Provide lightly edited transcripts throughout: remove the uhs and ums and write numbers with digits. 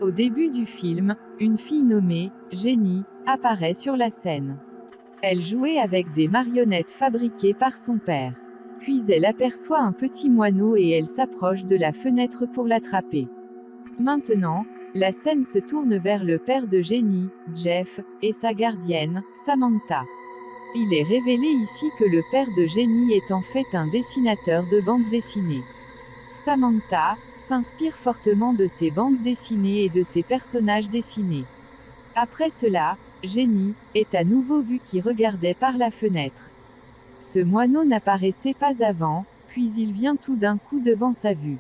Au début du film, une fille nommée Jenny apparaît sur la scène. Elle jouait avec des marionnettes fabriquées par son père. Puis elle aperçoit un petit moineau et elle s'approche de la fenêtre pour l'attraper. Maintenant, la scène se tourne vers le père de Jenny, Jeff, et sa gardienne, Samantha. Il est révélé ici que le père de Jenny est en fait un dessinateur de bande dessinée. Samantha s'inspire fortement de ses bandes dessinées et de ses personnages dessinés. Après cela, Jenny est à nouveau vue qui regardait par la fenêtre. Ce moineau n'apparaissait pas avant, puis il vient tout d'un coup devant sa vue.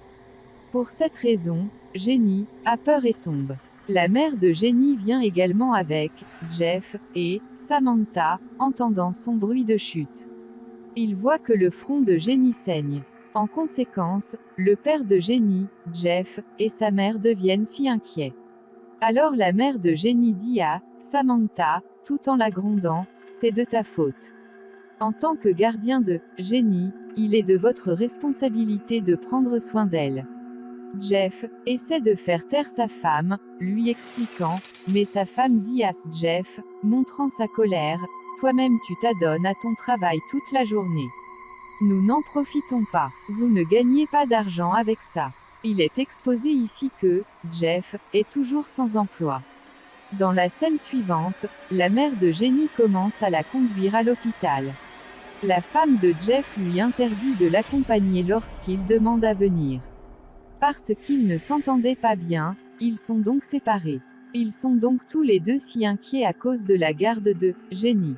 Pour cette raison, Jenny a peur et tombe. La mère de Jenny vient également avec Jeff et Samantha, entendant son bruit de chute. Il voit que le front de Jenny saigne. En conséquence, le père de Jenny, Jeff, et sa mère deviennent si inquiets. Alors la mère de Jenny dit à Samantha, tout en la grondant, c'est de ta faute. En tant que gardien de Jenny, il est de votre responsabilité de prendre soin d'elle. Jeff essaie de faire taire sa femme, lui expliquant, mais sa femme dit à Jeff, montrant sa colère, toi-même tu t'adonnes à ton travail toute la journée. Nous n'en profitons pas. Vous ne gagnez pas d'argent avec ça. Il est exposé ici que Jeff est toujours sans emploi. Dans la scène suivante, la mère de Jenny commence à la conduire à l'hôpital. La femme de Jeff lui interdit de l'accompagner lorsqu'il demande à venir. Parce qu'ils ne s'entendaient pas bien, ils sont donc séparés. Ils sont donc tous les deux si inquiets à cause de la garde de Jenny.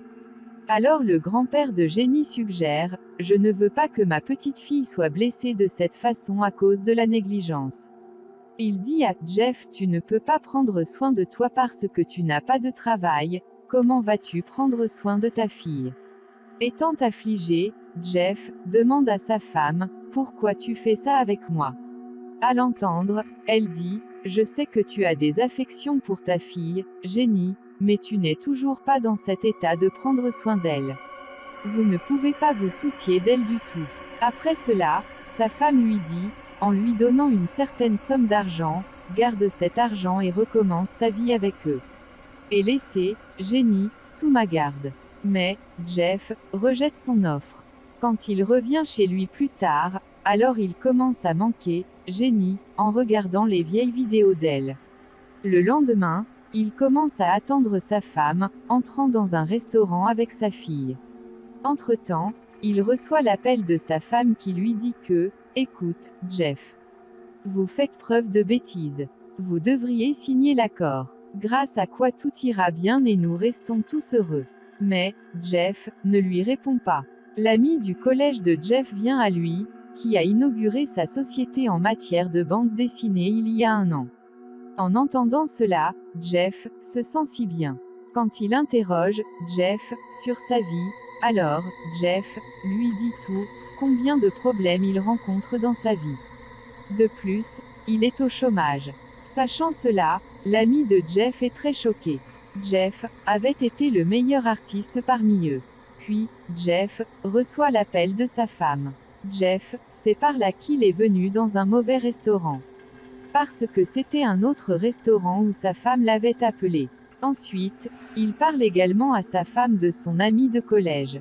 Alors le grand-père de Jenny suggère, je ne veux pas que ma petite fille soit blessée de cette façon à cause de la négligence. Il dit à Jeff, tu ne peux pas prendre soin de toi parce que tu n'as pas de travail, comment vas-tu prendre soin de ta fille? Étant affligé, Jeff demande à sa femme, pourquoi tu fais ça avec moi? À l'entendre, elle dit, je sais que tu as des affections pour ta fille, Jenny, mais tu n'es toujours pas dans cet état de prendre soin d'elle. Vous ne pouvez pas vous soucier d'elle du tout. Après cela, sa femme lui dit, en lui donnant une certaine somme d'argent, garde cet argent et recommence ta vie avec eux. Et laissez Jenny sous ma garde. Mais Jeff rejette son offre. Quand il revient chez lui plus tard, alors il commence à manquer Jenny en regardant les vieilles vidéos d'elle. Le lendemain, il commence à attendre sa femme, entrant dans un restaurant avec sa fille. Entre-temps, il reçoit l'appel de sa femme qui lui dit que, écoute, Jeff, vous faites preuve de bêtise. Vous devriez signer l'accord. Grâce à quoi tout ira bien et nous restons tous heureux. Mais, Jeff, ne lui répond pas. L'ami du collège de Jeff vient à lui, qui a inauguré sa société en matière de bande dessinée il y a un an. En entendant cela, Jeff se sent si bien. Quand il interroge Jeff sur sa vie, alors, Jeff lui dit tout, combien de problèmes il rencontre dans sa vie. De plus, il est au chômage. Sachant cela, l'ami de Jeff est très choqué. Jeff avait été le meilleur artiste parmi eux. Puis, Jeff reçoit l'appel de sa femme. Jeff sait par là qu'il est venu dans un mauvais restaurant. Parce que c'était un autre restaurant où sa femme l'avait appelé. Ensuite, il parle également à sa femme de son ami de collège.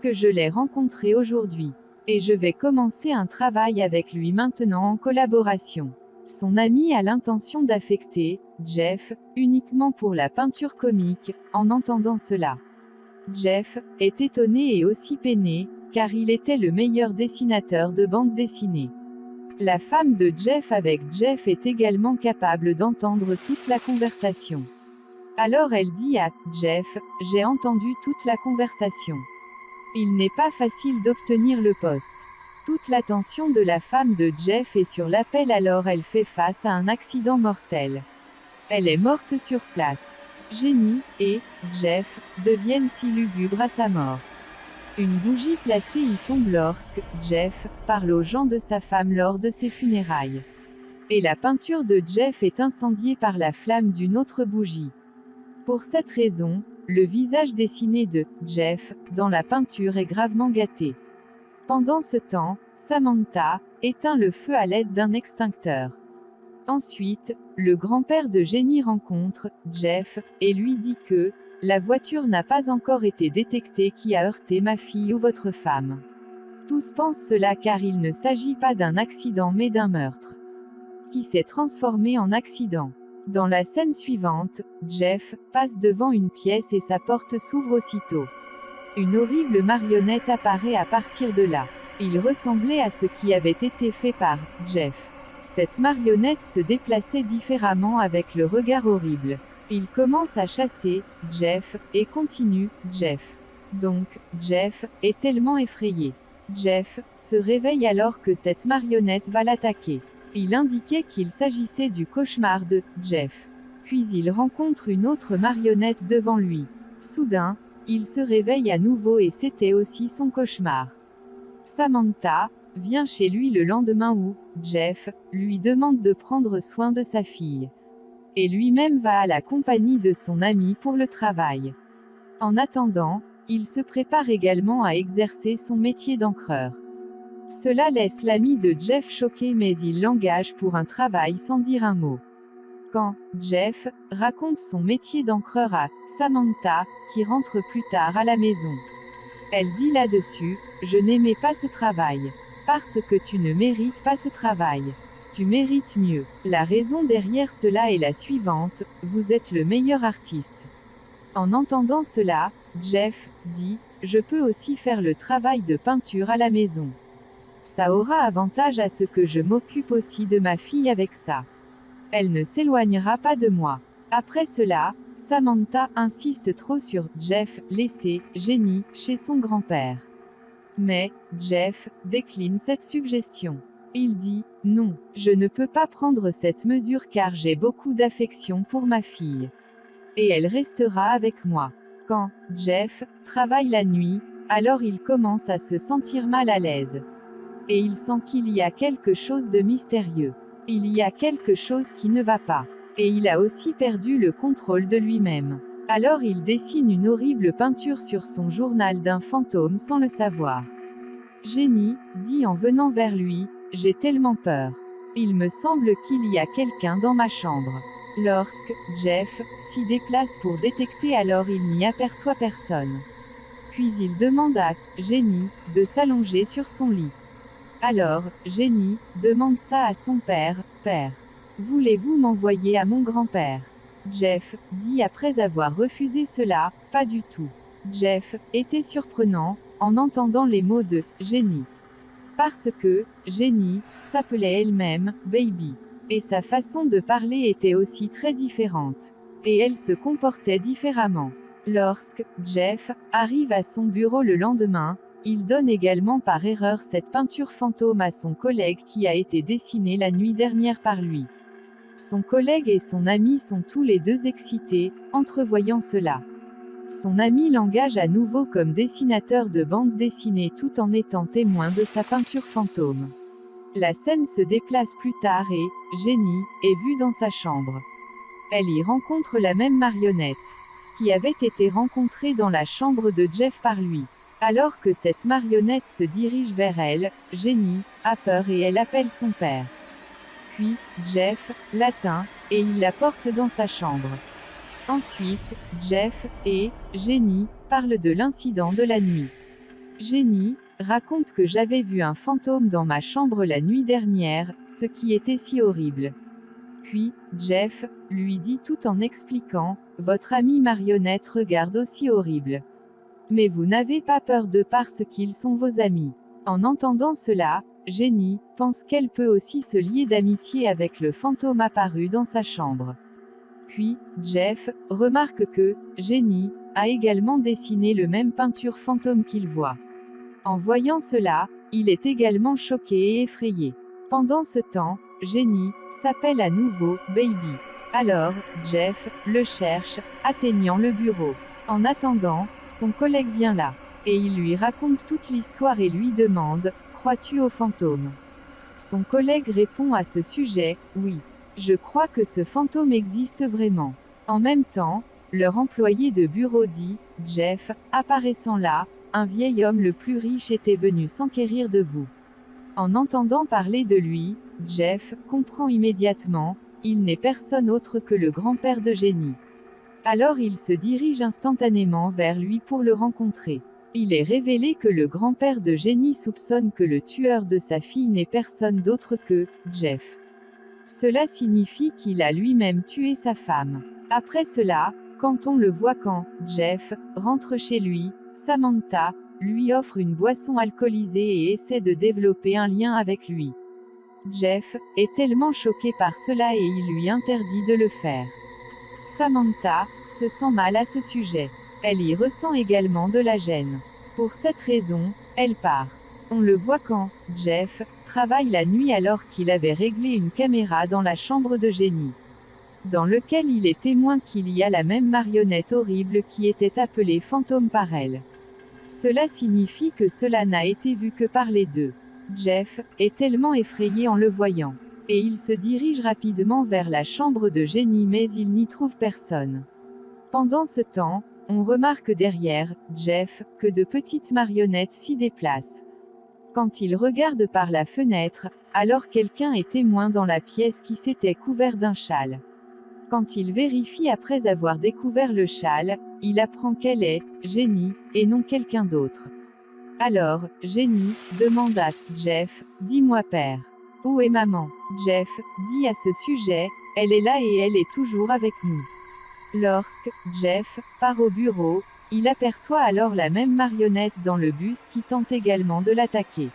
Que je l'ai rencontré aujourd'hui. Et je vais commencer un travail avec lui maintenant en collaboration. Son ami a l'intention d'affecter Jeff uniquement pour la peinture comique. En entendant cela, Jeff est étonné et aussi peiné, car il était le meilleur dessinateur de bande dessinée. La femme de Jeff avec Jeff est également capable d'entendre toute la conversation. Alors elle dit à Jeff, j'ai entendu toute la conversation. Il n'est pas facile d'obtenir le poste. Toute l'attention de la femme de Jeff est sur l'appel alors elle fait face à un accident mortel. Elle est morte sur place. Jenny et Jeff deviennent si lugubres à sa mort. Une bougie placée y tombe lorsque Jeff parle aux gens de sa femme lors de ses funérailles. Et la peinture de Jeff est incendiée par la flamme d'une autre bougie. Pour cette raison, le visage dessiné de Jeff dans la peinture est gravement gâté. Pendant ce temps, Samantha éteint le feu à l'aide d'un extincteur. Ensuite, le grand-père de Jenny rencontre Jeff, et lui dit que la voiture n'a pas encore été détectée qui a heurté ma fille ou votre femme. Tous pensent cela car il ne s'agit pas d'un accident mais d'un meurtre, qui s'est transformé en accident. Dans la scène suivante, Jeff passe devant une pièce et sa porte s'ouvre aussitôt. Une horrible marionnette apparaît à partir de là. Il ressemblait à ce qui avait été fait par Jeff. Cette marionnette se déplaçait différemment avec le regard horrible. Il commence à chasser Jeff et continue Jeff. Donc, Jeff est tellement effrayé. Jeff se réveille alors que cette marionnette va l'attaquer. Il indiquait qu'il s'agissait du cauchemar de Jeff. Puis il rencontre une autre marionnette devant lui. Soudain, il se réveille à nouveau et c'était aussi son cauchemar. Samantha vient chez lui le lendemain où Jeff lui demande de prendre soin de sa fille. Et lui-même va à la compagnie de son ami pour le travail. En attendant, il se prépare également à exercer son métier d'encreur. Cela laisse l'ami de Jeff choqué mais il l'engage pour un travail sans dire un mot. Quand Jeff raconte son métier d'encreur à Samantha, qui rentre plus tard à la maison, elle dit là-dessus, « Je n'aimais pas ce travail. Parce que tu ne mérites pas ce travail. Tu mérites mieux. La raison derrière cela est la suivante, vous êtes le meilleur artiste. » En entendant cela, Jeff dit, « Je peux aussi faire le travail de peinture à la maison. Ça aura avantage à ce que je m'occupe aussi de ma fille avec ça. Elle ne s'éloignera pas de moi. » Après cela, Samantha insiste trop sur Jeff laisser Jenny chez son grand-père. Mais Jeff décline cette suggestion. Il dit « Non, je ne peux pas prendre cette mesure car j'ai beaucoup d'affection pour ma fille. Et elle restera avec moi. » Quand Jeff travaille la nuit, alors il commence à se sentir mal à l'aise. Et il sent qu'il y a quelque chose de mystérieux. Il y a quelque chose qui ne va pas. Et il a aussi perdu le contrôle de lui-même. Alors il dessine une horrible peinture sur son journal d'un fantôme sans le savoir. Jenny dit en venant vers lui, « J'ai tellement peur. Il me semble qu'il y a quelqu'un dans ma chambre. » Lorsque Jeff s'y déplace pour détecter alors il n'y aperçoit personne. Puis il demande à Jenny de s'allonger sur son lit. Alors, Jenny demande ça à son père, « Père, voulez-vous m'envoyer à mon grand-père ?» Jeff dit après avoir refusé cela, « Pas du tout. » Jeff était surprenant en entendant les mots de Jenny. Parce que Jenny s'appelait elle-même Baby. Et sa façon de parler était aussi très différente. Et elle se comportait différemment. Lorsque Jeff arrive à son bureau le lendemain, il donne également par erreur cette peinture fantôme à son collègue qui a été dessinée la nuit dernière par lui. Son collègue et son ami sont tous les deux excités, entrevoyant cela. Son ami l'engage à nouveau comme dessinateur de bande dessinée tout en étant témoin de sa peinture fantôme. La scène se déplace plus tard et Jenny est vue dans sa chambre. Elle y rencontre la même marionnette, qui avait été rencontrée dans la chambre de Jeff par lui. Alors que cette marionnette se dirige vers elle, Jenny a peur et elle appelle son père. Puis, Jeff l'atteint, et il la porte dans sa chambre. Ensuite, Jeff et Jenny parlent de l'incident de la nuit. Jenny raconte que j'avais vu un fantôme dans ma chambre la nuit dernière, ce qui était si horrible. Puis, Jeff lui dit tout en expliquant, « Votre ami marionnette regarde aussi horrible. Mais vous n'avez pas peur d'eux parce qu'ils sont vos amis. » En entendant cela, Jenny pense qu'elle peut aussi se lier d'amitié avec le fantôme apparu dans sa chambre. Puis, Jeff remarque que Jenny a également dessiné le même peinture fantôme qu'il voit. En voyant cela, il est également choqué et effrayé. Pendant ce temps, Jenny s'appelle à nouveau Baby. Alors, Jeff le cherche, atteignant le bureau. En attendant, son collègue vient là. Et il lui raconte toute l'histoire et lui demande, « Crois-tu aux fantômes ?» Son collègue répond à ce sujet, « Oui. Je crois que ce fantôme existe vraiment. » En même temps, leur employé de bureau dit, « Jeff, apparaissant là, un vieil homme le plus riche était venu s'enquérir de vous. » En entendant parler de lui, Jeff comprend immédiatement il n'est personne autre que le grand-père de Jenny. Alors il se dirige instantanément vers lui pour le rencontrer. Il est révélé que le grand-père de Jenny soupçonne que le tueur de sa fille n'est personne d'autre que Jeff. Cela signifie qu'il a lui-même tué sa femme. Après cela, quand on le voit quand Jeff rentre chez lui, Samantha lui offre une boisson alcoolisée et essaie de développer un lien avec lui. Jeff est tellement choqué par cela et il lui interdit de le faire. Samantha se sent mal à ce sujet. Elle y ressent également de la gêne. Pour cette raison, elle part. On le voit quand Jeff travaille la nuit alors qu'il avait réglé une caméra dans la chambre de Jenny, dans lequel il est témoin qu'il y a la même marionnette horrible qui était appelée fantôme par elle. Cela signifie que cela n'a été vu que par les deux. Jeff est tellement effrayé en le voyant. Et il se dirige rapidement vers la chambre de Jenny mais il n'y trouve personne. Pendant ce temps, on remarque derrière Jeff que de petites marionnettes s'y déplacent. Quand il regarde par la fenêtre, alors quelqu'un est témoin dans la pièce qui s'était couvert d'un châle. Quand il vérifie après avoir découvert le châle, il apprend qu'elle est Jenny, et non quelqu'un d'autre. Alors, Jenny demande à Jeff, « Dis-moi père, où est maman ?» Jeff dit à ce sujet, « Elle est là et elle est toujours avec nous. » Lorsque Jeff part au bureau, il aperçoit alors la même marionnette dans le bus qui tente également de l'attaquer.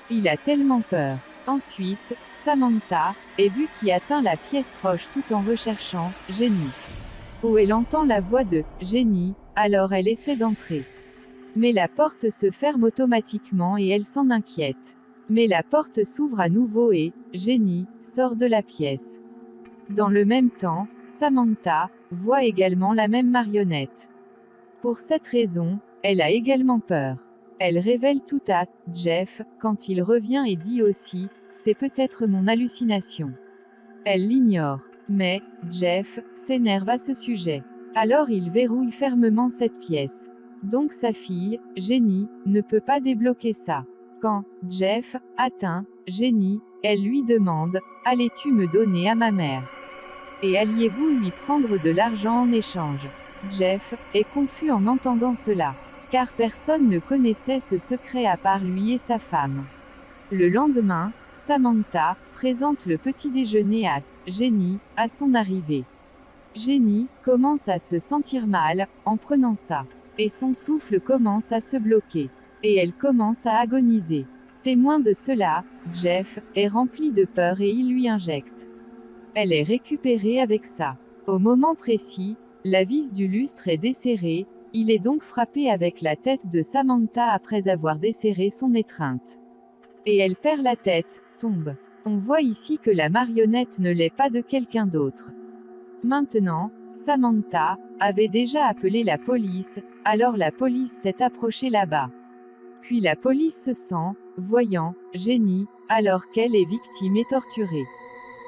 Il a tellement peur. Ensuite, Samantha est vue qui atteint la pièce proche tout en recherchant Jenny. Où elle entend la voix de Jenny, alors elle essaie d'entrer. Mais la porte se ferme automatiquement et elle s'en inquiète. Mais la porte s'ouvre à nouveau et Jenny sort de la pièce. Dans le même temps, Samantha voit également la même marionnette. Pour cette raison, elle a également peur. Elle révèle tout à Jeff quand il revient et dit aussi « C'est peut-être mon hallucination ». Elle l'ignore. Mais Jeff s'énerve à ce sujet. Alors il verrouille fermement cette pièce. Donc sa fille, Jenny, ne peut pas débloquer ça. Quand Jeff atteint Jenny, elle lui demande « Allais-tu me donner à ma mère ? Et alliez-vous lui prendre de l'argent en échange ?» Jeff est confus en entendant cela, car personne ne connaissait ce secret à part lui et sa femme. Le lendemain, Samantha présente le petit déjeuner à Jenny à son arrivée. Jenny commence à se sentir mal en prenant ça, et son souffle commence à se bloquer, et elle commence à agoniser. Témoin de cela, Jeff est rempli de peur et il lui injecte. Elle est récupérée avec ça. Au moment précis, la vis du lustre est desserrée, il est donc frappé avec la tête de Samantha après avoir desserré son étreinte. Et elle perd la tête, tombe. On voit ici que la marionnette ne l'est pas de quelqu'un d'autre. Maintenant, Samantha avait déjà appelé la police, alors la police s'est approchée là-bas. Puis la police se sent, voyant Jenny, alors qu'elle est victime et torturée.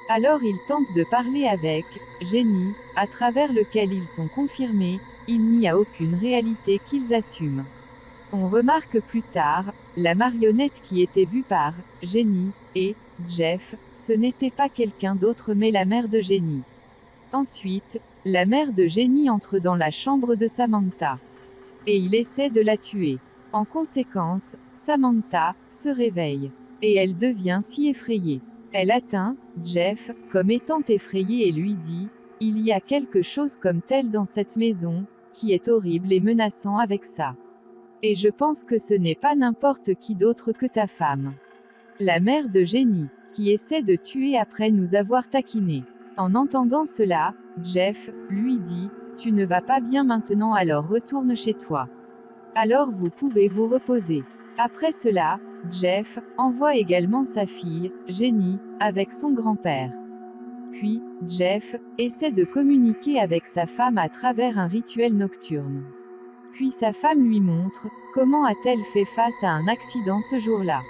Alors ils tentent de parler avec Jenny, à travers lequel ils sont confirmés, il n'y a aucune réalité qu'ils assument. On remarque plus tard, la marionnette qui était vue par Jenny et Jeff, ce n'était pas quelqu'un d'autre mais la mère de Jenny. Ensuite, la mère de Jenny entre dans la chambre de Samantha. Et il essaie de la tuer. En conséquence, Samantha se réveille. Et elle devient si effrayée. Elle atteint Jeff comme étant effrayé et lui dit « Il y a quelque chose comme tel dans cette maison, qui est horrible et menaçant avec ça. Et je pense que ce n'est pas n'importe qui d'autre que ta femme. » La mère de Jenny, qui essaie de tuer après nous avoir taquinés. En entendant cela, Jeff lui dit « Tu ne vas pas bien maintenant alors retourne chez toi. Alors vous pouvez vous reposer. » Après cela, Jeff envoie également sa fille, Jenny, avec son grand-père. Puis, Jeff essaie de communiquer avec sa femme à travers un rituel nocturne. Puis sa femme lui montre comment a-t-elle fait face à un accident ce jour-là.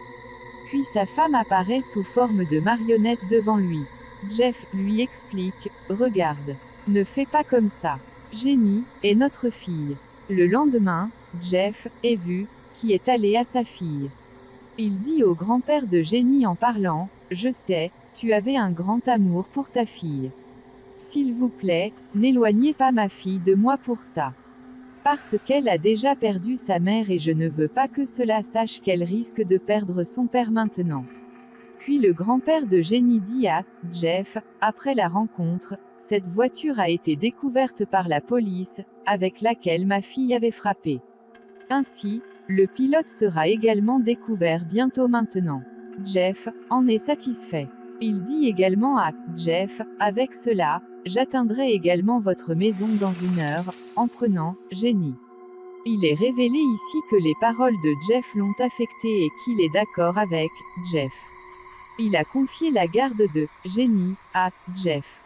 Puis sa femme apparaît sous forme de marionnette devant lui. Jeff lui explique « Regarde, ne fais pas comme ça. Jenny est notre fille. » Le lendemain, Jeff est vu qui est allé à sa fille. Il dit au grand-père de Jenny en parlant « Je sais, tu avais un grand amour pour ta fille. S'il vous plaît, n'éloignez pas ma fille de moi pour ça. Parce qu'elle a déjà perdu sa mère et je ne veux pas que cela sache qu'elle risque de perdre son père maintenant. Puis le grand-père de Jenny dit à Jeff, après la rencontre, cette voiture a été découverte par la police, avec laquelle ma fille avait frappé. Ainsi, le pilote sera également découvert bientôt maintenant. Jeff en est satisfait. Il dit également à Jeff, avec cela, j'atteindrai également votre maison dans 1 heure, en prenant Jenny. Il est révélé ici que les paroles de Jeff l'ont affecté et qu'il est d'accord avec Jeff. Il a confié la garde de Jenny à Jeff.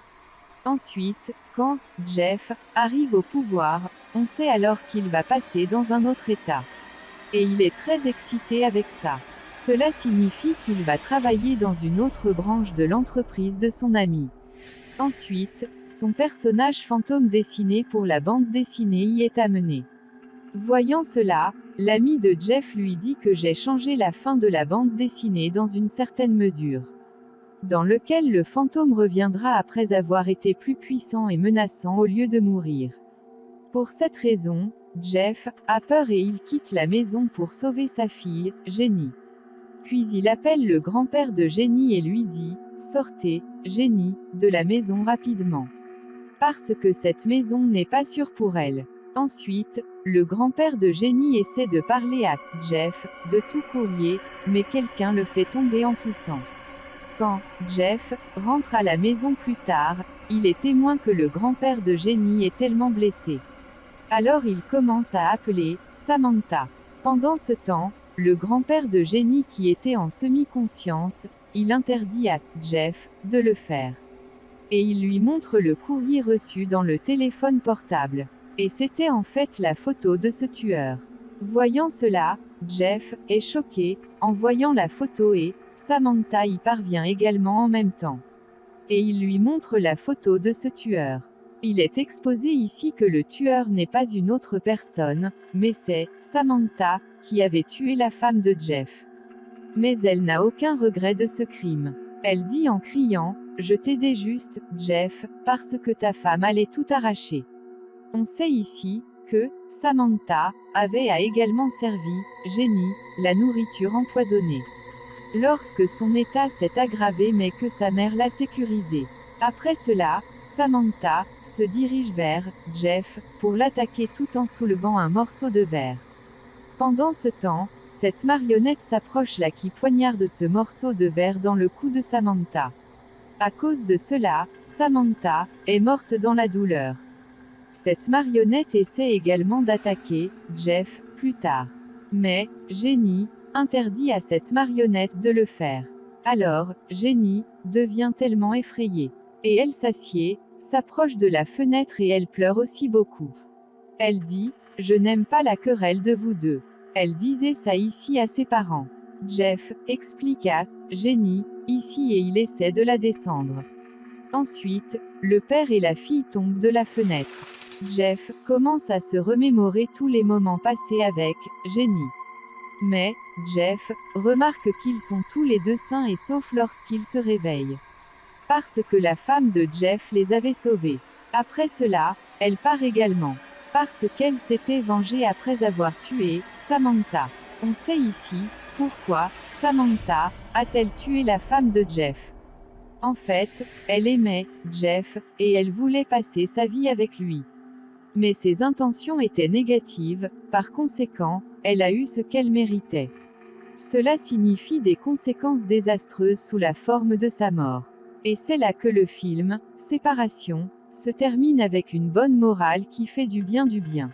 Ensuite, quand Jeff arrive au pouvoir, on sait alors qu'il va passer dans un autre état. Et il est très excité avec ça. Cela signifie qu'il va travailler dans une autre branche de l'entreprise de son ami. Ensuite, son personnage fantôme dessiné pour la bande dessinée y est amené. Voyant cela, l'ami de Jeff lui dit que j'ai changé la fin de la bande dessinée dans une certaine mesure. Dans lequel le fantôme reviendra après avoir été plus puissant et menaçant au lieu de mourir. Pour cette raison, Jeff a peur et il quitte la maison pour sauver sa fille, Jenny. Puis il appelle le grand-père de Jenny et lui dit « Sortez, Jenny, de la maison rapidement. Parce que cette maison n'est pas sûre pour elle. » Ensuite, le grand-père de Jenny essaie de parler à Jeff de tout courrier, mais quelqu'un le fait tomber en poussant. Quand Jeff rentre à la maison plus tard, il est témoin que le grand-père de Jenny est tellement blessé. Alors il commence à appeler Samantha. Pendant ce temps, le grand-père de Jenny qui était en semi-conscience, il interdit à Jeff de le faire. Et il lui montre le courrier reçu dans le téléphone portable. Et c'était en fait la photo de ce tueur. Voyant cela, Jeff est choqué en voyant la photo et Samantha y parvient également en même temps. Et il lui montre la photo de ce tueur. Il est exposé ici que le tueur n'est pas une autre personne, mais c'est Samantha qui avait tué la femme de Jeff. Mais elle n'a aucun regret de ce crime. Elle dit en criant « Je t'aidais juste, Jeff, parce que ta femme allait tout arracher. » On sait ici que Samantha avait également servi Jenny la nourriture empoisonnée. Lorsque son état s'est aggravé mais que sa mère l'a sécurisé. Après cela, Samantha se dirige vers Jeff pour l'attaquer tout en soulevant un morceau de verre. Pendant ce temps, cette marionnette s'approche là qui poignarde ce morceau de verre dans le cou de Samantha. À cause de cela, Samantha est morte dans la douleur. Cette marionnette essaie également d'attaquer Jeff plus tard. Mais Jenny interdit à cette marionnette de le faire. Alors, Jenny devient tellement effrayée. Et elle s'assied, s'approche de la fenêtre et elle pleure aussi beaucoup. Elle dit « Je n'aime pas la querelle de vous deux. » Elle disait ça ici à ses parents. Jeff explique à Jenny ici et il essaie de la descendre. Ensuite, le père et la fille tombent de la fenêtre. Jeff commence à se remémorer tous les moments passés avec Jenny. Mais Jeff remarque qu'ils sont tous les deux sains et saufs lorsqu'ils se réveillent. Parce que la femme de Jeff les avait sauvés. Après cela, elle part également. Parce qu'elle s'était vengée après avoir tué Samantha. On sait ici pourquoi Samantha a-t-elle tué la femme de Jeff. En fait, elle aimait Jeff et elle voulait passer sa vie avec lui. Mais ses intentions étaient négatives, par conséquent, elle a eu ce qu'elle méritait. Cela signifie des conséquences désastreuses sous la forme de sa mort. Et c'est là que le film, Séparation, se termine avec une bonne morale qui fait du bien du bien.